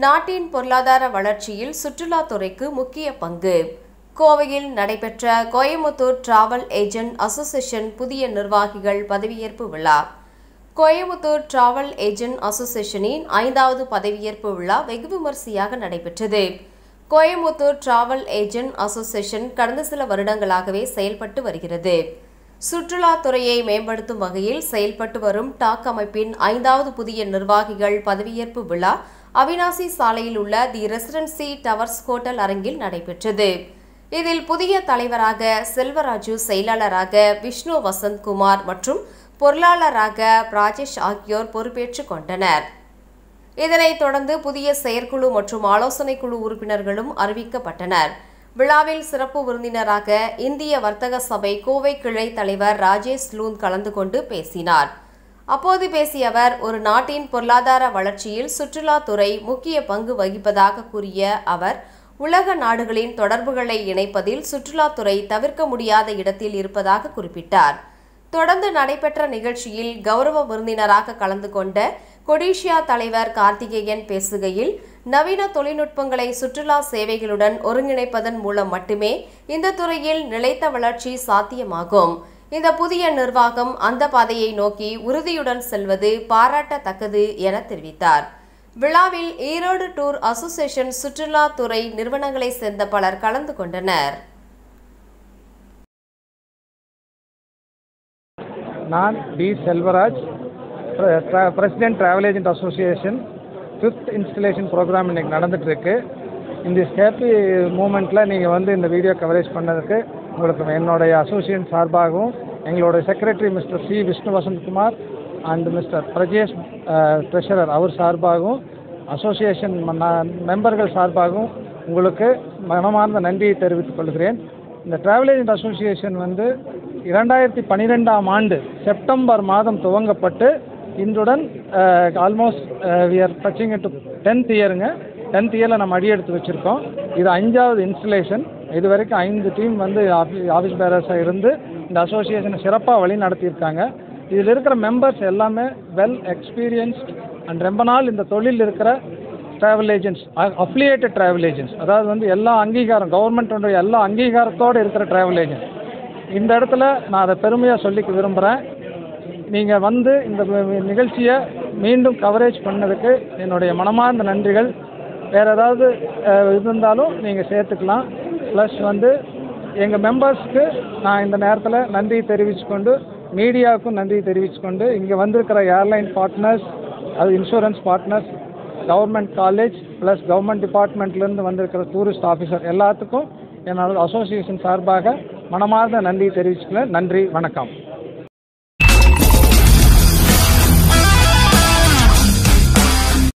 நாட்டின் பொருளாதார வளர்ச்சியில் சுற்றுலாத்துறைக்கு முக்கிய பங்கு. கோவையில் நடைபெற்ற கோயமுத்தூர் டிராவல் ஏஜென்ட் அசோசியேஷன் புதிய நிர்வாகிகள் பதவியேற்பு விழா. கோயமுத்தூர் டிராவல் ஏஜென்ட் அசோசியேஷனின் 5வது பதவியேற்பு விழா வெகு விமரிசையாக நடைபெற்றது. கோயமுத்தூர் டிராவல் ஏஜென்ட் அசோசியேஷன் கடந்த சில வருடங்களாகவே செயல்பட்டு வருகிறது. சுற்றுலாத்துறையை மேம்படுத்தும் வகையில் செயல்பட்டு வரும் டாக் அமைப்பின் 5வது புதிய நிர்வாகிகள் பதவியேற்பு விழா அவினாசி சாலையில் உள்ள தி ரெசிடென்சி டவர்ஸ் ஹோட்டல் அரங்கில் நடைபெற்றது. இதில் புதிய தலைவராக செல்வராஜு, செயலாளராக விஷ்ணு வசந்த்குமார் மற்றும் பொருளாளராக ராஜேஷ் ஆகியோர் பொறுப்பேற்றுக் கொண்டனர். இதனைத் தொடர்ந்து புதிய செயற்குழு மற்றும் ஆலோசனை குழு உறுப்பினர்களும் அறிவிக்கப்பட்டனர். விழாவில் சிறப்பு விருந்தினராக இந்திய வர்த்தக சபை கோவை கிளை தலைவர் ராஜேஷ் லூந்த் கலந்து கொண்டு பேசினார். அப்போது பேசிய அவர், ஒரு நாட்டின் பொருளாதார வளர்ச்சியில் சுற்றுலாத்துறை முக்கிய பங்கு வகிப்பதாக கூறிய அவர், உலக நாடுகளின் தொடர்புகளை இணைப்பதில் சுற்றுலாத்துறை தவிர்க்க முடியாத இடத்தில் இருப்பதாக குறிப்பிட்டார். தொடர்ந்து நடைபெற்ற நிகழ்ச்சியில் கௌரவ விருந்தினராக கலந்து கொண்ட கொடிஷியா தலைவர் கார்த்திகேயன் பேசுகையில், நவீன தொழில்நுட்பங்களை சுற்றுலா சேவைகளுடன் ஒருங்கிணைப்பதன் மூலம் மட்டுமே இந்த துறையில் நிலைத்த வளர்ச்சி சாத்தியமாகும். இந்த புதிய நிர்வாகம் அந்த பாதையை நோக்கி உறுதியுடன் செல்வது பாராட்டத்தக்கது என தெரிவித்தார். விழாவில் ஈரோடு டூர் அசோசியேஷன் சுற்றுலாத்துறை நிறுவனங்களை சேர்ந்த பலர் கலந்து கொண்டனர். நான் T Selvaraj, president travel agent association 5th installation program இன்றைக்கி நடந்துகிட்ருக்கு. இந்த ஹேப்பி மூமெண்ட்டில் நீங்கள் இந்த வீடியோ கவரேஜ் பண்ணதுக்கு உங்களுக்கு என்னுடைய அசோசியேஷன் சார்பாகவும், எங்களோட secretary mister C Vishnu Vasanthkumar and mister Prajesh treasurer அவர் சார்பாகவும், அசோசியேஷன் மெம்பர்கள் சார்பாகவும் உங்களுக்கு மனமார்ந்த நன்றியை தெரிவித்துக் கொள்கிறேன். இந்த டிராவல் ஏஜென்ட் அசோசியேஷன் 2012ஆம் ஆண்டு செப்டம்பர் மாதம் துவங்கப்பட்டு இன்றுடன் almost we are touching into 10th இயருங்க. 10th இயரில் நம்ம அடி எடுத்து வச்சுருக்கோம். இது 5வது இன்ஸ்டலேஷன். இது வரைக்கும் 5 டீம் ஆஃபீஸ் பேரர்ஸாக இருந்து இந்த அசோசியேஷனை சிறப்பாக வழி நடத்தியிருக்காங்க. இதில் இருக்கிற மெம்பர்ஸ் எல்லாமே வெல் எக்ஸ்பீரியன்ஸ்ட் அண்ட் ரொம்ப நாள் இந்த தொழில் இருக்கிற travel agents, affiliated travel agents, அதாவது எல்லா அங்கீகாரம், கவர்மெண்ட்டோடைய எல்லா அங்கீகாரத்தோடு இருக்கிற ட்ராவல் ஏஜென்ட்ஸ். இந்த இடத்துல நான் அதை பெருமையாக சொல்லிக்க விரும்புகிறேன். நீங்கள் இந்த நிகழ்ச்சியை மீண்டும் கவரேஜ் பண்ணதுக்கு என்னுடைய மனமார்ந்த நன்றிகள். வேறு ஏதாவது இருந்தாலும் நீங்கள் சேர்த்துக்கலாம். ப்ளஸ் எங்கள் மெம்பர்ஸ்க்கு நான் இந்த நேரத்தில் நன்றி தெரிவிச்சுக்கொண்டு, மீடியாவுக்கும் நன்றி தெரிவிச்சுக்கொண்டு, இங்கே வந்திருக்கிற ஏர்லைன் பார்ட்னர்ஸ், அது insurance partners, government college plus government டிபார்ட்மெண்ட்லேருந்து வந்திருக்கிற டூரிஸ்ட் ஆஃபீஸர் எல்லாத்துக்கும் என்னோட அசோசியேஷன் சார்பாக மனமார்ந்த நன்றி தெரிவிச்சுக்கிறேன். நன்றி, வணக்கம்.